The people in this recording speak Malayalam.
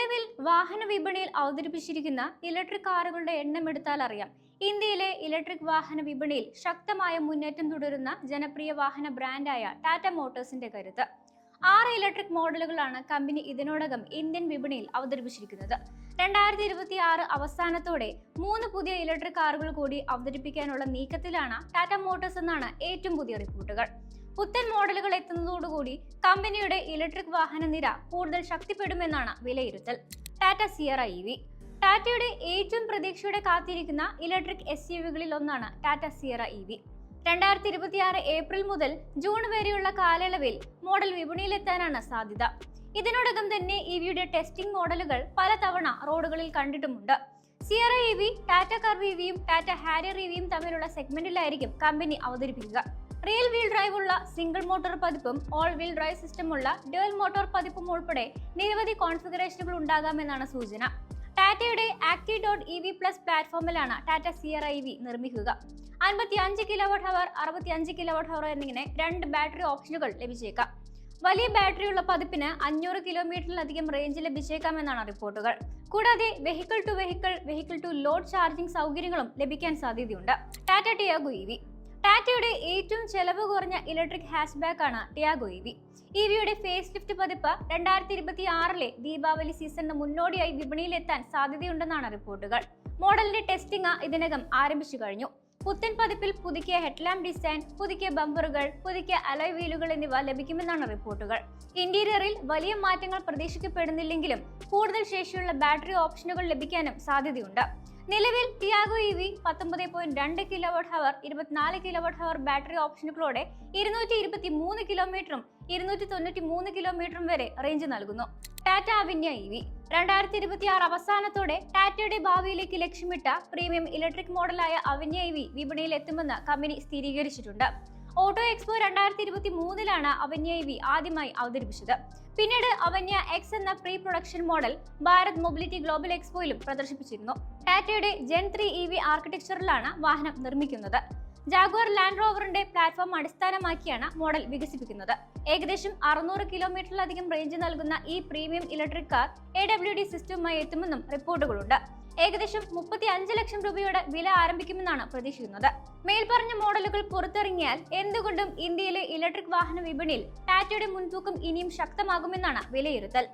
നിലവിൽ വാഹന വിപണിയിൽ അവതരിപ്പിച്ചിരിക്കുന്ന ഇലക്ട്രിക് കാറുകളുടെ എണ്ണം എടുത്താൽ അറിയാം. ഇന്ത്യയിലെ ഇലക്ട്രിക് വാഹന വിപണിയിൽ ശക്തമായ മുന്നേറ്റം തുടരുന്ന ജനപ്രിയ വാഹന ബ്രാൻഡായ ടാറ്റ മോട്ടോഴ്സിന്റെ കരുത്ത്. 6 ഇലക്ട്രിക് മോഡലുകളാണ് കമ്പനി ഇതിനോടകം ഇന്ത്യൻ വിപണിയിൽ അവതരിപ്പിച്ചിരിക്കുന്നത്. 2026 അവസാനത്തോടെ 3 പുതിയ ഇലക്ട്രിക് കാറുകൾ കൂടി അവതരിപ്പിക്കാനുള്ള നീക്കത്തിലാണ് ടാറ്റ മോട്ടോഴ്സ് എന്നാണ് ഏറ്റവും പുതിയ റിപ്പോർട്ടുകൾ. പുത്തൻ മോഡലുകൾ എത്തുന്നതോടുകൂടി കമ്പനിയുടെ ഇലക്ട്രിക് വാഹന നിര കൂടുതൽ ശക്തിപ്പെടുമെന്നാണ് വിലയിരുത്തൽ. ടാറ്റ സിയറ EV ടാറ്റയുടെ ഏറ്റവും പ്രതീക്ഷയോടെ കാത്തിരിക്കുന്ന ഇലക്ട്രിക് SUVകളിൽ ഒന്നാണ് ടാറ്റ സിയറ EV. 2026 ഏപ്രിൽ മുതൽ ജൂൺ വരെയുള്ള കാലയളവിൽ മോഡൽ വിപണിയിലെത്താനാണ് സാധ്യത. ഇതിനോടകം തന്നെ EVയുടെ ടെസ്റ്റിംഗ് മോഡലുകൾ പലതവണ റോഡുകളിൽ കണ്ടിട്ടുമുണ്ട്. സിയറ EV ടാറ്റ കർവ് EVയും ടാറ്റ ഹാരിയർ EVയും തമ്മിലുള്ള സെഗ്മെന്റിലായിരിക്കും കമ്പനി അവതരിപ്പിക്കുക. റിയൽ വീൽ ഡ്രൈവ് ഉള്ള സിംഗിൾ മോട്ടോർ പതിപ്പും ഓൾ വീൽ ഡ്രൈവ് സിസ്റ്റമുള്ള ഡ്യുവൽ മോട്ടോർ പതിപ്പും ഉൾപ്പെടെ നിരവധി കോൺഫിഗറേഷനുകൾ ഉണ്ടാകാമെന്നാണ് സൂചന. ടാറ്റയുടെ Activ.EV പ്ലസ് പ്ലാറ്റ്ഫോമിലാണ് ടാറ്റ സിയറ EV നിർമ്മിക്കുക. 55 kWh, 65 kWh എന്നിങ്ങനെ 2 ബാറ്ററി ഓപ്ഷനുകൾ ലഭിച്ചേക്കാം. വലിയ ബാറ്ററിയുള്ള പതിപ്പിന് 500 കിലോമീറ്ററിലധികം റേഞ്ച് ലഭിച്ചേക്കാമെന്നാണ് റിപ്പോർട്ടുകൾ. കൂടാതെ vehicle to vehicle, vehicle to load charging സൗകര്യങ്ങളും ലഭിക്കാൻ സാധ്യതയുണ്ട്. ടാറ്റ ടിയാഗോ EV ടാറ്റയുടെ ഏറ്റവും ചെലവ് കുറഞ്ഞ ഇലക്ട്രിക് ഹാച്ച്ബാക്ക് ആണ് ടിയാഗോ EV. EVയുടെ ഫേസ് ലിഫ്റ്റ് പതിപ്പ് 2026 ദീപാവലി സീസണിന് മുന്നോടിയായി വിപണിയിലെത്താൻ സാധ്യതയുണ്ടെന്നാണ് റിപ്പോർട്ടുകൾ. മോഡലിന്റെ ടെസ്റ്റിംഗ് ഇതിനകം ആരംഭിച്ചു കഴിഞ്ഞു. പുത്തൻ പതിപ്പിൽ പുതുക്കിയ ഹെഡ്ലാമ്പ് ഡിസൈൻ, പുതുക്കിയ ബമ്പറുകൾ, പുതുക്കിയ അലോയ് വീലുകൾ എന്നിവ ലഭിക്കുമെന്നാണ് റിപ്പോർട്ടുകൾ. ഇന്റീരിയറിൽ വലിയ മാറ്റങ്ങൾ പ്രതീക്ഷിക്കപ്പെടുന്നില്ലെങ്കിലും കൂടുതൽ ശേഷിയുള്ള ബാറ്ററി ഓപ്ഷനുകൾ ലഭിക്കാനും സാധ്യതയുണ്ട്. നിലവിൽ Tiago EV 19.2 kWh, 24 kWh battery ഓപ്ഷനുകളോടെ 223 കിലോമീറ്ററും 293 കിലോമീറ്ററും വരെ റേഞ്ച് നൽകുന്നു. ടാറ്റ അവന്യ EV 2026 അവസാനത്തോടെ ടാറ്റയുടെ ഭാവിയിലേക്ക് ലക്ഷ്യമിട്ട പ്രീമിയം ഇലക്ട്രിക് മോഡലായ അവന്യ EV വിപണിയിൽ എത്തുമെന്ന് കമ്പനി സ്ഥിരീകരിച്ചിട്ടുണ്ട്. ഓട്ടോ എക്സ്പോ 2023 അവന്യ EV ആദ്യമായി അവതരിപ്പിച്ചത്. പിന്നീട് അവന്യ X എന്ന pre production model Bharat mobility global എക്സ്പോയിലും പ്രദർശിപ്പിച്ചിരുന്നു. ടാറ്റയുടെ Gen 3 EV ആർക്കിടെക്ചറിലാണ് വാഹനം നിർമ്മിക്കുന്നത്. ജാഗ്വാർ ലാൻഡ് റോവറിന്റെ പ്ലാറ്റ്ഫോം അടിസ്ഥാനമാക്കിയാണ് മോഡൽ വികസിപ്പിക്കുന്നത്. ഏകദേശം 600 കിലോമീറ്ററിലധികം റേഞ്ച് നൽകുന്ന ഈ പ്രീമിയം ഇലക്ട്രിക് കാർ AWD സിസ്റ്റവുമായി എത്തുമെന്നും റിപ്പോർട്ടുകളുണ്ട്. ഏകദേശം 35 ലക്ഷം രൂപയുടെ വില ആരംഭിക്കുമെന്നാണ് പ്രതീക്ഷിക്കുന്നത്. മേൽപ്പറഞ്ഞ മോഡലുകൾ പുറത്തിറങ്ങിയാൽ എന്തുകൊണ്ടും ഇന്ത്യയിലെ ഇലക്ട്രിക് വാഹന വിപണിയിൽ ടാറ്റയുടെ മുൻതൂക്കം ഇനിയും ശക്തമാകുമെന്നാണ് വിലയിരുത്തൽ.